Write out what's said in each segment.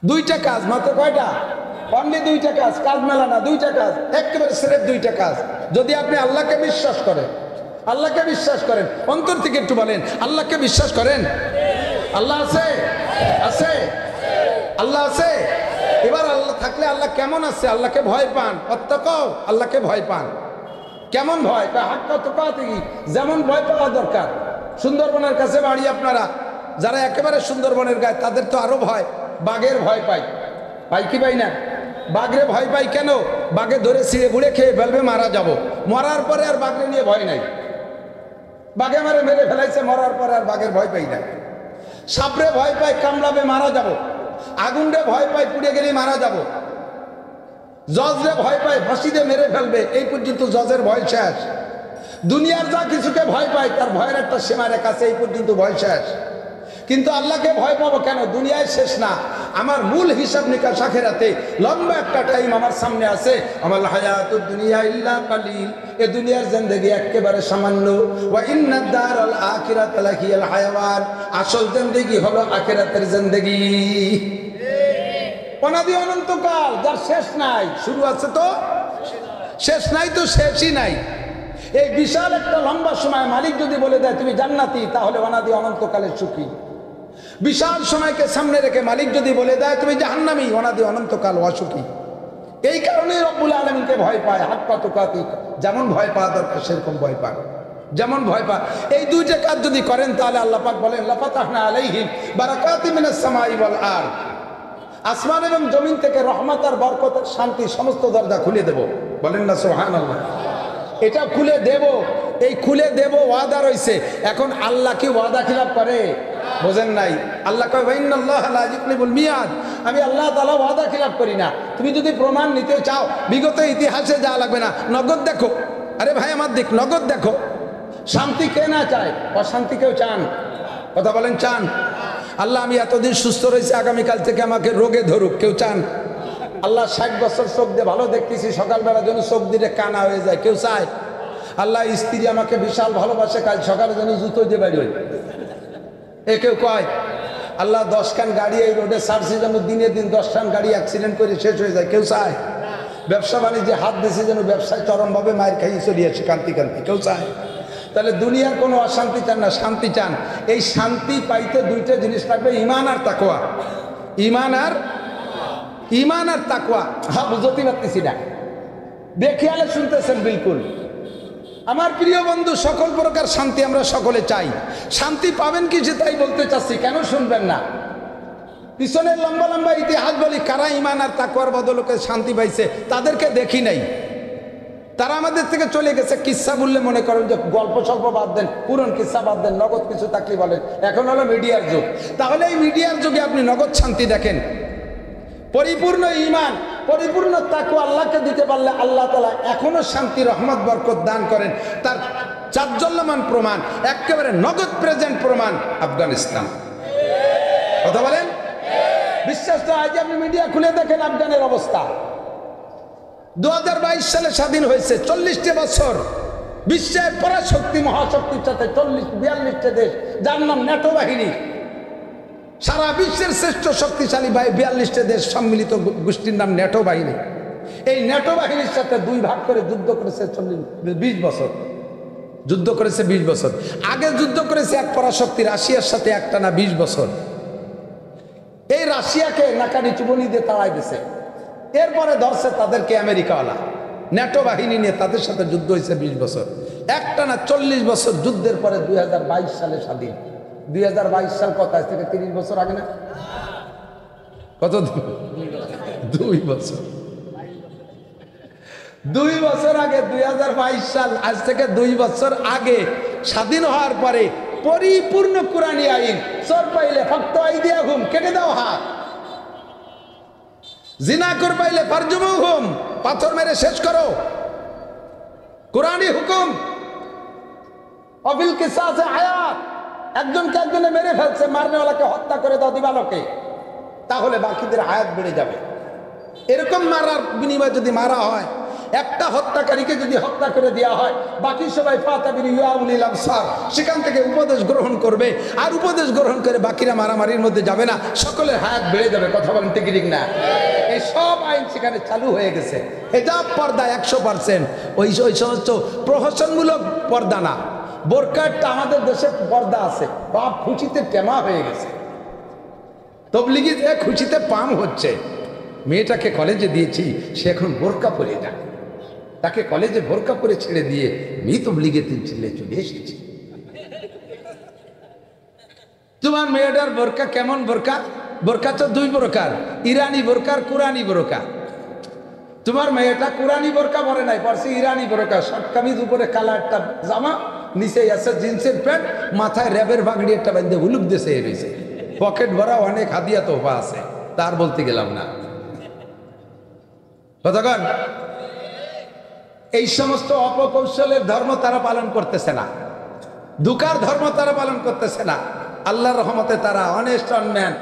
দুইটা কাজ মাত্র, কয়টা? অনলি দুইটা কাজ, কাজ মেলা না, দুইটা কাজ, একেবারে সিরেফ দুইটা কাজ। যদি আপনি আল্লাহকে বিশ্বাস করেন, আল্লাহকে বিশ্বাস করেন, অন্তর থেকে একটু বলেন আল্লাহকে বিশ্বাস করেন। আল্লাহ আছে? আছে? আল্লাহ আছে? এবার আল্লাহ থাকলে আল্লাহ কেমন আছে? আল্লাহকে ভয় পান, অত্যাকাও আল্লাহকে ভয় পান। কেমন ভয়? যেমন ভয় পাওয়া দরকার। সুন্দরবনের কাছে বাড়ি আপনারা, যারা একেবারে সুন্দরবনের গায়ে, তাদের তো আরো ভয়। বাঘের ভয় পাই, পাই কি পাই না? বাঘরে ভয় পাই কেন? বাঘে ধরে ছিঁড়ে বুড়ে খেয়ে ফেলবে, মারা যাব। মরার পরে আর বাঘরে নিয়ে ভয় নাই। বাঘে মারে মেরে ফেলাইছে, মরার পরে আর বাঘের ভয় পাই না। সাপরে ভয় পাই, কামড়াবে, মারা যাব। আগুনরে ভয় পাই, পুড়ে গেলে মারা যাব। জজরে ভয় পাই, ফাঁসি দিয়ে মেরে ফেলবে, এই পর্যন্ত জজের ভয় শেষ। দুনিয়ার যা কিছুকে ভয় পাই, তার ভয়ের একটা সীমা রেখা আছে, এই পর্যন্ত ভয় শেষ। কিন্তু আল্লাহকে ভয় পাবো কেন? দুনিয়ায় শেষ না, আমার মূল হিসাব নিকাশ আখিরাতে। লম্বা একটা টাইম আমার সামনে আছে। আমার হায়াতুদ দুনিয়া ইল্লা কালিল, এ দুনিয়ার জিন্দেগি একেবারে সামান্য। ওয়া ইন্নাদ দারাল আখিরাত লাহিয়াল হায়াওয়ান, আসল জিন্দেগি হলো আখিরাতের জিন্দেগি। অনাদি অনন্তকাল, যার শেষ নাই, শুরু আছে তো শেষ নাই, তো শেষই নাই। এই বিশাল একটা লম্বা সময় মালিক যদি বলে দেয় তুমি জান্নাতি, তাহলে অনাদি অনন্তকালের সুখী। বিশাল সময়কে সামনে রেখে মালিক যদি বলে দেয় তুমি জাহান্নামী, অনাদি অনন্তকাল অসুখী। এই কারণে রব্বুল আলামিনকে ভয় পায়। হাক্কা তুকাতি, যেমন ভয় পাওয়া দরকার সেরকম ভয় পান, যেমন ভয় পায়। এই দুইটা কাজ যদি করেন, তাহলে আল্লাহ পাক বলেন লাফাতাহনা আলাইহিম বারাকাতিম মিনাস সামাই ওয়াল আরদ, আসমান এবং জমিন থেকে রহমত আর বরকত আর শান্তি সমস্ত দরজা খুলে দেব। বলেন না সুবহানাল্লাহ। এটা খুলে দেব, এই খুলে দেব ওয়াদা রয়েছে। এখন আল্লাহ কি ওয়াদা খিলাফ করে? বোঝেন নাই? আল্লাহ কয় ইন্নাল্লাহা লা ইউখলিফুল মিয়াদ, আমি আল্লাহ তাআলা ওয়াদা খিলাফ করি না। তুমি যদি প্রমাণ নিতে চাও, বিগত ইতিহাসে যা লাগবে না, নগদ দেখো। আরে ভাই আমার দিক, নগদ দেখো। শান্তি কে না চায়? অশান্তি কেউ চান? কথা বলেন, চান? আল্লাহ আমি এতদিন সুস্থ রয়েছে, আগামীকাল থেকে আমাকে রোগে ধরুক, কেউ চান? আল্লাহ 60 বছর চোখ দিয়ে ভালো দেখতেছি, সকালবেলা যেন চোখ দিয়ে কানা হয়ে যায়, কেউ চায়? আল্লাহ স্ত্রী আমাকে বিশাল ভালোবাসে, কাল সকালে যেন জুতো দিয়ে বাড়ি হয়, এ কেউ কয়? আল্লাহ 10 খান গাড়ি এই রোডে ছাড়ছি, যেন দিনে দিন 10 খান গাড়ি অ্যাক্সিডেন্ট করে শেষ হয়ে যায়, কেউ চায়? ব্যবসা বাণিজ্যে হাত দিয়েছে, যেন ব্যবসায় চরমভাবে মায়ের খাইয়ে চলিয়ে আসে কান্তি কান্তি, কেউ চায়? তাহলে দুনিয়ার কোনো অশান্তি চান না, শান্তি চান। এই শান্তি পাইতে দুইটা জিনিস লাগবে, ঈমান আর তাকওয়া। ঈমান আর তাকওয়া। হ্যাঁ, বুঝতে পারতেছি না, বেখেয়ালে শুনতেছেন বিলকুল। আমার প্রিয় বন্ধু, সকল প্রকার শান্তি আমরা সকলে চাই। শান্তি পাবেন কি যে তাই বলতে চাচ্ছি, কেন শুনবেন না? পিছনের লম্বা লম্বা ইতিহাস বলি, কারা ঈমান আর তাকওয়ার বদলকে শান্তি পাইছে, তাদেরকে দেখি নাই। তারা আমাদের থেকে চলে গেছে। কিসসা বললে মনে করেন যে গল্প স্বল্প বাদ দেন, পুরন কিসসা বাদ দেন, নগদ কিছু থাকলে বলেন। এখন হলো মিডিয়ার যুগ, তাহলে এই মিডিয়ার যুগে আপনি নগদ শান্তি দেখেন। পরিপূর্ণ ঈমান, পরিপূর্ণ তাকওয়া আল্লাহকে দিতে পারলে আল্লাহ তাআলা এখনো শান্তি, রহমত, বরকত দান করেন। তার চাঞ্চল্যমান প্রমাণ, একেবারে নগদ প্রেজেন্ট প্রমাণ আফগানিস্তান। কথা বলেন, বিশ্বাস তো? আজ আপনি মিডিয়া খুলে দেখেন আফগানের অবস্থা। 2022 সালে স্বাধীন হয়েছে, 40টি বছর বিশ্বের পরাশক্তি মহাশক্তির সাথে 42টা দেশ, যার নাম ন্যাটো বাহিনী, সারা বিশ্বের শ্রেষ্ঠ শক্তিশালী 42টা দেশ সম্মিলিত গোষ্ঠীর নাম ন্যাটো বাহিনী। এই ন্যাটো বাহিনীর সাথে দুই ভাগ করে যুদ্ধ করেছে 20 বছর। যুদ্ধ করেছে 20 বছর। আগে যুদ্ধ করেছে এক পরাশক্তি রাশিয়ার সাথে একটানা 20 বছর। এই রাশিয়াকে নাকানি চুবনি দিয়ে তাড়াই দিয়েছে। এরপরে ধরছে তাদেরকে আমেরিকাওয়ালা, ন্যাটো বাহিনী নিয়ে তাদের সাথে যুদ্ধ হয়েছে 20 বছর। একটানা 40 বছর যুদ্ধের পরে 2022 সালে স্বাধীন। 2022 সাল কত? আজ থেকে 30 বছর আগে না? কত? 2 বছর। 2 বছর আগে, 2022 সাল, আজ থেকে 2 বছর আগে স্বাধীন হওয়ার পরে পরিপূর্ণ কুরআনী আইন, চোর পাইলে ফাক্তু আইদিয়াহুম, কেটে দাও হাত। জিনা কর পাইলে ফারজুমুহুম, পাথর মেরে শেষ করো। কুরআনী হুকুম। অবিল কিসাসে হায়াত, একজনকে একজনে মেরে ফেলছে, মারনেওয়ালাকে হত্যা করে দাও দিবালোকে, তাহলে বাকিদের হায়াত বেড়ে যাবে। এরকম মারার বিনিময়ে যদি মারা হয়, একটা হত্যাকারীকে যদি হত্যা করে দেওয়া হয়, বাকি সবাই ফাতাবির ইয়াউলিল আবসার, সেখান থেকে উপদেশ গ্রহণ করবে, আর উপদেশ গ্রহণ করে বাকিরা মারামারির মধ্যে যাবে না, সকলের হায়াত বেড়ে যাবে। কথা বলেন ঠিক না? এই সব আইন সেখানে চালু হয়ে গেছে। হিজাব পর্দা 100%, ওই সমস্ত প্রহসনমূলক পর্দা না। বোরকাটা আমাদের দেশে পর্দা আছে, বাপ খুশিতে টেমা হয়ে গেছে, তবলিগি খুশিতে পাম হচ্ছে। মেয়েটাকে কলেজে দিয়েছি, সে এখন বোরকা পরে যায়, তাকে কলেজে বোরকা পরে ছেড়ে দিয়ে মেয়ে তবলিগে চলে এসেছি। তোমার মেয়েটার বোরকা কেমন বোরকা? বোরকা তো দুই প্রকার, ইরানি বোরকা আর কুরানি বোরকা। তোমার মেয়েটা কুরানি বোরকা পরে নাই, পরছে ইরানি বোরকা, শর্ট কামিজ, উপরে কালা একটা জামা, নিচে আছে জিন্সের প্যান্ট, মাথায় র্যাবের বাগড়ি একটা বান্ধে হুলুক দেশে রয়েছে, পকেট ভরা অনেক হাদিয়া তোফা আছে, তার বলতে গেলাম না। কতক্ষণ এই সমস্ত অপকৌশলের ধর্ম তারা পালন করতেছে না, দুকার ধর্ম তারা পালন করতেছে না। আল্লাহর রহমতে তারা অনেস্ট ম্যান,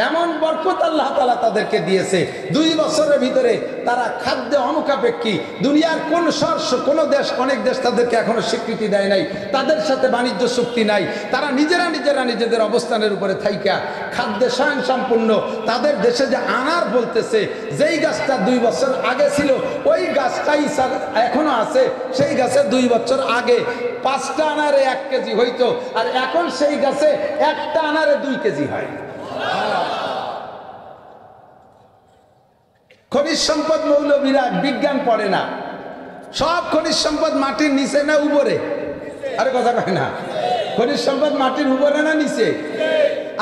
এমন বরকত আল্লাহ তাআলা তাদেরকে দিয়েছে। 2 বছরের ভিতরে তারা খাদ্যে অনুকাপেক্ষী। দুনিয়ার কোন দেশ, অনেক দেশ তাদেরকে এখনো স্বীকৃতি দেয় নাই, তাদের সাথে বাণিজ্য চুক্তি নাই। তারা নিজেরা নিজেদের অবস্থানের উপরে থাইকা খাদ্যে স্বয়ংসম্পূর্ণ। তাদের দেশে যে আনার বলতেছে, যেই গাছটা 2 বছর আগে ছিল ওই গাছটাই এখনো আছে। সেই গাছে 2 বছর আগে 5টা আনারে 1 কেজি হইতো, আর এখন সেই গাছে একটা আনারে 2 কেজি হয়। খনিজ সম্পদ মৌলবীরা বিজ্ঞান পড়ে না, সব খনিজ সম্পদ মাটির নিচে না উপরে? আরে কথা কয় না, খনিজ সম্পদ মাটির উপরে না নিচে?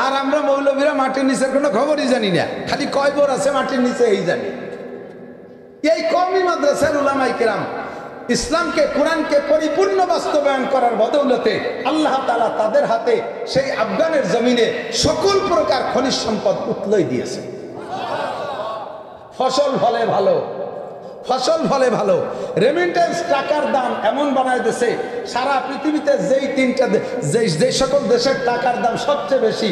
আর আমরা মৌলবীরা মাটির নিচের কোনো খবরই জানি না, খালি কয় বোর আছে মাটির নিচে এই জানি। এই কওমি মাদ্রাসার উলামায়ে কেরাম ইসলামকে, কোরআনকে পরিপূর্ণ বাস্তবায়ন করার বদৌলতে আল্লাহ তাআলা তাদের হাতে সেই আফগানের জমিনে সকল প্রকার খনিজ সম্পদ উতলাই দিয়েছে। ফসল ফলে ভালো, ফসল ফলে ভালো। রেমিটেন্স টাকার দাম এমন বানায় দিয়েছে, সারা পৃথিবীতে যেই সকল দেশের টাকার দাম সবচেয়ে বেশি,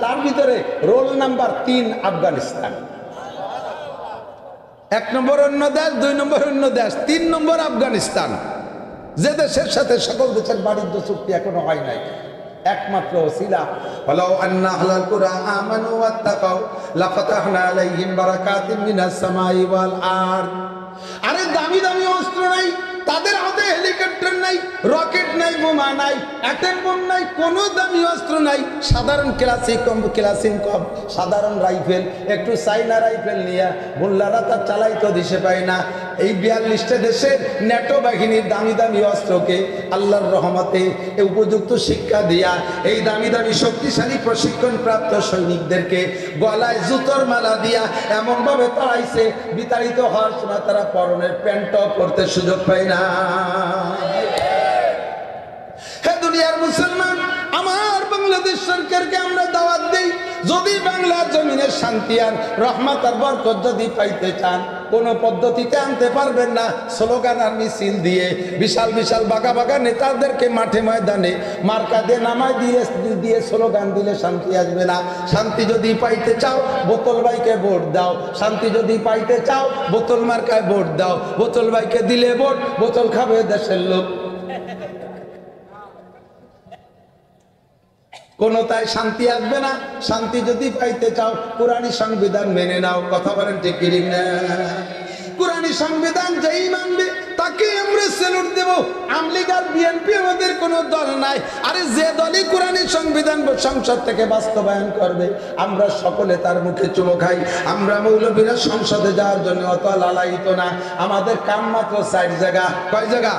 তার ভিতরে রোল নাম্বার 3 আফগানিস্তান। 1 নম্বর অন্য দেশ, 2 নম্বর অন্য দেশ, 3 নম্বর আফগানিস্তান, যে দেশের সাথে সকল দেশের বাণিজ্য চুক্তি এখনো হয় নাই। একমাত্র ওসিলা ওয়ালাউ আন্না আহলাল কুরআ আমানু ওয়াত্তাকাউ লাফাতাহনা আলাইহিম বারাকাতিম মিনাস সামাই ওয়াল আরদ। আরে দামি দামি অস্ত্র নাই তাদের হাতে, হেলিকপ্টার নাই, রকেট নাই, বোমা নাই, অ্যাটম বোম নাই, কোনো দামি অস্ত্র নাই। সাধারণ ক্লাসিক সাধারণ রাইফেল, একটু চাইনা রাইফেল নিয়ে মোল্লারা তার চালাইতে দিশে পায় না। এই 42টা দেশের ন্যাটো বাহিনীর দামি দামি অস্ত্রকে আল্লাহর রহমতে উপযুক্ত শিক্ষা দিয়া, এই দামি দামি শক্তিশালী প্রশিক্ষণ প্রাপ্ত সৈনিকদেরকে গলায় জুতোর মালা দিয়া এমনভাবে তাড়াইছে, বিতাড়িত হওয়ার সময় তারা পরনের প্যান্টও পরতে সুযোগ পায় না। হে দুনিয়ার মুসলমান, আমার বাংলাদেশ সরকারকে আমরা দাওয়াত দেই, যদি বাংলার জমিনের শান্তি আর রহমত আর বরকত যদি পাইতে চান, কোন পদ্ধতিতে আনতে পারবেন না স্লোগান আর মিছিল দিয়ে, বিশাল বিশাল বাঁকা বাঁকা নেতাদেরকে মাঠে ময়দানে মার্কা দিয়ে নামায় দিয়ে স্লোগান দিলে শান্তি আসবে না। শান্তি যদি পাইতে চাও বোতল ভাইকে ভোট দাও, শান্তি যদি পাইতে চাও বোতল মার্কায় ভোট দাও। বোতল ভাইকে দিলে ভোট, বোতল খাবে দেশের লোক। কোনটাই শান্তি আসবে না। শান্তি যদি পাইতে চাও কোরআনী সংবিধান মেনে নাও। কথা বলেন ঠিক কি না? কোরআনী সংবিধান যেই মানবে তাকে আমরা স্যালুট দেব। আমলিগ আর বিএনপি আমাদের কোনো দল নাই। আরে যে দলই কোরআনী সংবিধান সংসদ থেকে বাস্তবায়ন করবে আমরা সকলে তার মুখে চুমো খাই। আমরা মৌলবীরা সংসদে যাওয়ার জন্য অত লালায়িত না। আমাদের কাম মাত্র 4 জায়গা। কয় জায়গা?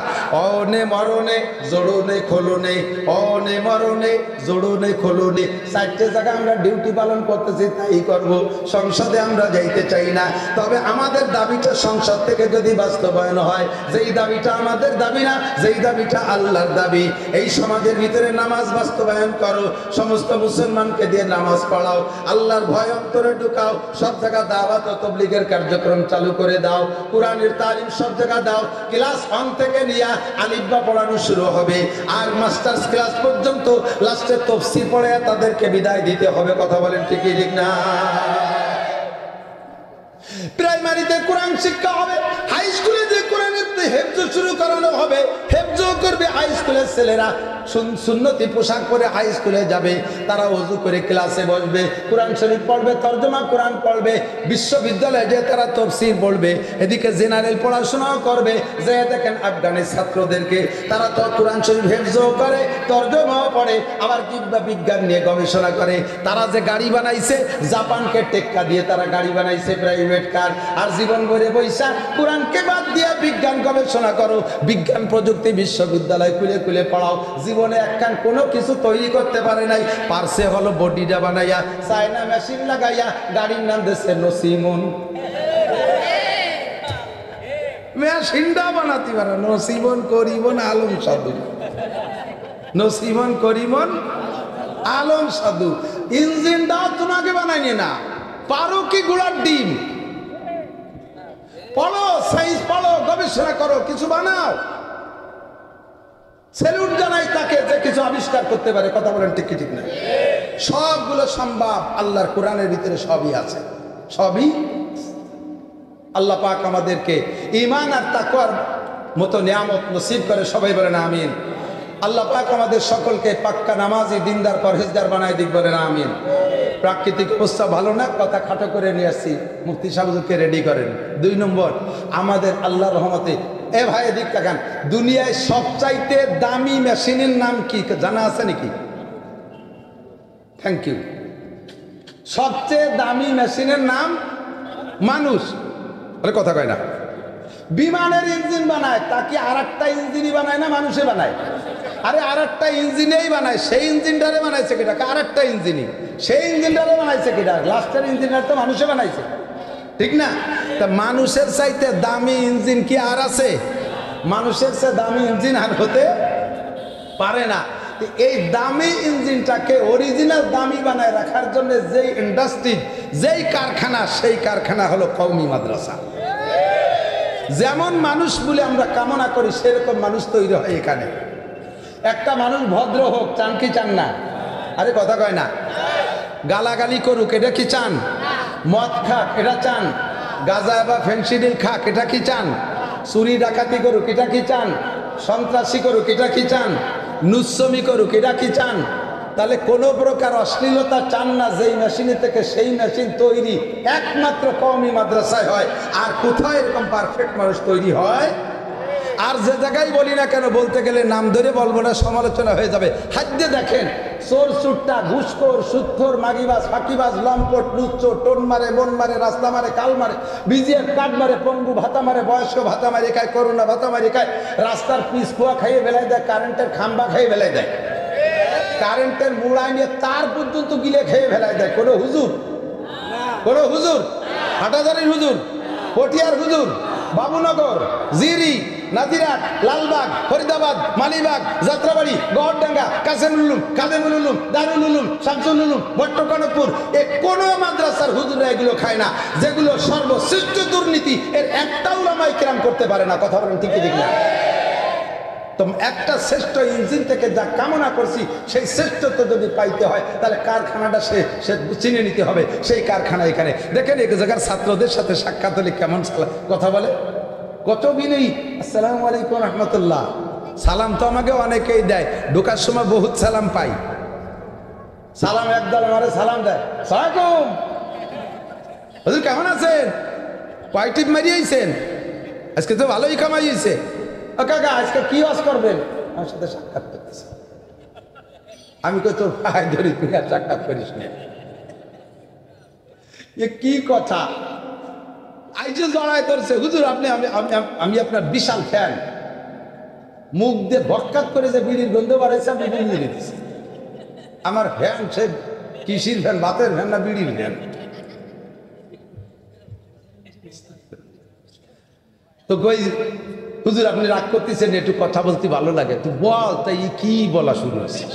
অনে মরণে জোড়নে খোলনে, অনে মরণে জোড়নে খোলনে, 4টে জায়গা আমরা ডিউটি পালন করতেছি, তাই করব। সংসদে আমরা যাইতে চাই না। তবে আমাদের দাবিটা সংসদ থেকে যদি বাস্তবায়ন হয়, যেই দাবিটা আমাদের দাবি না, যেই দাবিটা আল্লাহর দাবি, এই সমাজের ভিতরে নামাজ বাস্তবায়ন করো, সমস্ত মুসলমানকে দিয়ে নামাজ পড়াও, আল্লাহর ভয় অন্তরে ঢুকাও, সব জায়গা দাওয়াত ও তাবলীগের কার্যক্রম চালু করে দাও, কোরআনের তালিম সব জায়গা দাও। ক্লাস 1 থেকে নিয়ে আলিফ বা পড়ানো শুরু হবে, আর মাস্টার্স ক্লাস পর্যন্ত লাস্টে তাফসীর পড়ে তাদেরকে বিদায় দিতে হবে। কথা বলেন ঠিক কি ঠিক না? প্রাইমারিতে কোরআন শিক্ষা হবে, হাই স্কুলে যে কোরআন হেফজ শুরু করানো হবে, হেফজ করবে হাই স্কুলের ছেলেরা, সুন্নতি পোশাক পরে হাই স্কুলে যাবে, তারা ওযু করে ক্লাসে বসবে, কোরআন শরীফ পড়বে, তরজমা কোরআন পড়বে, বিশ্ববিদ্যালয়ে যে তারা তাফসীর পড়বে, এদিকে জেনারেল পড়াশোনাও করবে। যে দেখেন আফগানের ছাত্রদেরকে, তারা তো কোরআন শরীফ হেফজও করে, তরজমাও পড়ে, আবার কিংবা বিজ্ঞান নিয়ে গবেষণা করে। তারা যে গাড়ি বানাইছে, জাপানকে টেক্কা দিয়ে তারা গাড়ি বানাইছে, প্রাইভেট কার। আর জীবন ভরে বৈশা কোরআনকে বাদ দিয়ে বিজ্ঞান গবেষণা করো, বিজ্ঞান প্রযুক্তি বিশ্ববিদ্যালয় খুলে খুলে পড়াও, জীবনে একখান কোনো কিছু তৈরি করতে পারে নাই। পারছে হলো বডিটা বানাইয়া, চায়না মেশিন লাগাইয়া, গাড়ির নাম দিচ্ছে নসিমন। মেশিনটা বানাতে পারে নসিমন করিমন আলম সাধু, নসিমন করিমন আলম সাধু। ইঞ্জিনটাও তোমাকে বানাইনি না, পারো কি ঘোড়ার ডিম? পড়ো, সায়েন্স পড়ো, গবেষণা করো, কিছু বানাও। সেলুট জানাই তাকে যে কিছু আবিষ্কার করতে পারে। কথা বলেন ঠিক কি ঠিক না? সবগুলো সম্ভব, আল্লাহর কোরআনের ভিতরে সবই আছে, সবই। আল্লাহ পাক আমাদেরকে ঈমান আর তাকওয়ার মতো নিয়ামত নসিব করে, সবাই বলেন আমিন। আল্লাহ পাক আমাদের সকলকে পাক্কা নামাজি, দিনদার, পরহেজগার বানায় দিক, বলেন আমিন। প্রাকৃতিক অবস্থা ভালো না, কথা খাটো করে নিয়ে আসছি, মুফতি সাহেবকে রেডি করেন। 2 নম্বর, আমাদের আল্লাহর রহমতে, এ ভাই এদিক তাকান, দুনিয়ায় সবচাইতে দামি মেশিনের নাম কি জানা আছে নাকি? Thank you. সবচেয়ে দামি মেশিনের নাম মানুষ। আরে কথা কয় না। বিমানের ইঞ্জিন বানায়, তা কি আর একটা ইঞ্জিনই বানায় না মানুষে বানায়? আরে আর একটা ইঞ্জিনেই বানায়, সেই ইঞ্জিনটারে বানাইছে কিটা? আর একটা ইঞ্জিনই, সেই ইঞ্জিনটারে বানাইছে কিটা? লাস্টের ইঞ্জিনটা তো মানুষে বানাইছে, ঠিক না? তা মানুষের চাইতে দামি ইঞ্জিন কি আর আছে? মানুষের চেয়ে দামি ইঞ্জিন আর হতে পারে না। এই দামি ইঞ্জিনটাকে অরিজিনাল দামি বানায় রাখার জন্য যেই ইন্ডাস্ট্রি, যেই কারখানা, সেই কারখানা হলো কওমি মাদ্রাসা। যেমন মানুষ বলে আমরা কামনা করি, সেরকম মানুষ তৈরি হয় এখানে। একটা মানুষ ভদ্র হোক, চান কি চান না? আরে কথা কয় না। গালাগালি করুক, এটা কি চান? মদ খাক, এটা চান? গাঁজা বা ফেন্সিডিল খাক, এটা কি চান? চুরি ডাকাতি করুক, এটা কি চান? সন্ত্রাসী করুক, এটা কি চান? নুচ্ছমি করুক, এটা কি চান? তাহলে কোনো প্রকার অশ্লীলতা চান না। যেই মেশিনে থেকে সেই মেশিন তৈরি একমাত্র কওমি মাদ্রাসায় হয়। আর কোথায় এরকম পারফেক্ট মানুষ তৈরি হয়? আর যে জায়গায় বলি না কেন, বলতে গেলে নাম ধরে বলবো না, সমালোচনা হয়ে যাবে। হাদ্যে দেখেন, চোর চুট্টা, ঘুষখোর, সুদখোর, মাগিবাজ, ফাঁকিবাজ, লম্পট, লুচ্চো, টোন মারে, মন মারে, রাস্তা মারে, কাল মারে, বিজিএফ কাঠ মারে, পঙ্গু ভাতা মারে, বয়স্ক ভাতা মারি খায়, করোনা ভাতা মারি খায়, রাস্তার পিস খোয়া খাইয়ে বেলায় দেয়, কারেন্টের খাম্বা খাইয়ে বেলায় দেয়, কারেন্টের মুড়াই নিয়ে তার পর্যন্ত গিলে খেয়ে ফেলায় দেয়। কোনো হুজুর, কোনো হুজুর, হাটাজারির হুজুর, পটিয়ার হুজুর, বাবুনগর, জিরি, নাজিরাট, লালবাগ, ফরিদাবাদ, মালিবাগ, যাত্রাবাড়ি, গহরডাঙ্গা, কাসেমুল উলুম, কাদেমুল উলুম, দারুল উলুম, শামসুল উলুম, ভট্টকনকপুর, এ কোনো মাদ্রাসার হুজুরা এগুলো খায় না। যেগুলো সর্বশ্রেষ্ঠ দুর্নীতি, এর একটা উলামায়ে কেরাম করতে পারে না। কথা বলেন ঠিক ঠিক না? তো একটা শ্রেষ্ঠ ইঞ্জিন থেকে যা কামনা করছি, সেই শ্রেষ্ঠত্ব যদি পাইতে হয়, তাহলে কারখানাটা সে চিনে নিতে হবে। সেই কারখানা এখানে দেখেন, এক জায়গার ছাত্রদের সাথে সাক্ষাৎ হলে কেমন কথা বলে, কত বিনয়ী। আসসালামু আলাইকুম রহমতুল্লাহ। সালাম তো আমাকে অনেকেই দেয়, ঢোকার সময় বহুত সালাম পাই। সালাম একদল আমারে সালাম দেয়, সালাম হুজুর কেমন আছেন, কয় টিপ মারিয়েছেন, আজকে তো ভালোই কামাই হয়েছে। কাকা আজকে কি ওয়াজ করবেন? আমার সাথে সাক্ষাৎ করতেছে। আমি কই তোর ভাই ধরি, তুই আর সাক্ষাৎ করিস না। এ কি কথা? আইজে জড়ায় ধরছে, হুজুর আপনি, আমি আপনার বিশাল ফ্যান। মুখ দিয়ে বক্কাত করে যে বিড়ির গন্ধ বাড়াইছে, আমি বিড়ি দিতেছি। আমার ফ্যান সে কিসির ফ্যান, বাতের ফ্যান না বিড়ির ফ্যান? তো কই হুজুর আপনি রাগ করতেছেন, একটু কথা বলতে ভালো লাগে, তুই বল। তাই কি বলা শুরু হয়েছিস?